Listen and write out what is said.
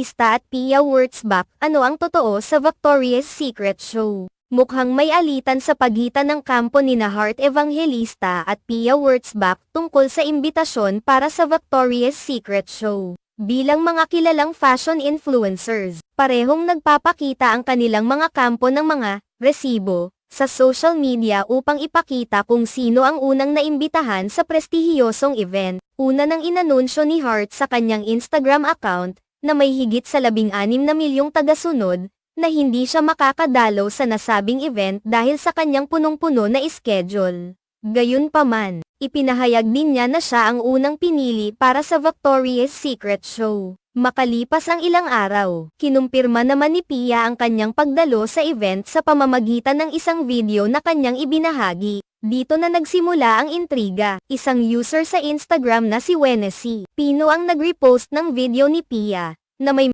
Evangelista at Pia Wurtzbach, ano ang totoo sa Victoria's Secret show? Mukhang may alitan sa pagitan ng kampo nina Heart Evangelista at Pia Wurtzbach tungkol sa imbitasyon para sa Victoria's Secret show. Bilang mga kilalang fashion influencers, parehong nagpapakita ang kanilang mga kampo ng mga resibo sa social media upang ipakita kung sino ang unang naimbitahan sa prestihiyosong event. Una nang inanunsyo ni Heart sa kanyang Instagram account, na may higit sa 16 na milyong tagasunod, na hindi siya makakadalo sa nasabing event dahil sa kanyang punong-puno na schedule. Gayunpaman, ipinahayag din niya na siya ang unang pinili para sa Victoria's Secret show. Makalipas ang ilang araw, kinumpirma naman ni Pia ang kanyang pagdalo sa event sa pamamagitan ng isang video na kanyang ibinahagi. Dito na nagsimula ang intriga. Isang user sa Instagram na si Wenesy Pino ang nag-repost ng video ni Pia, na may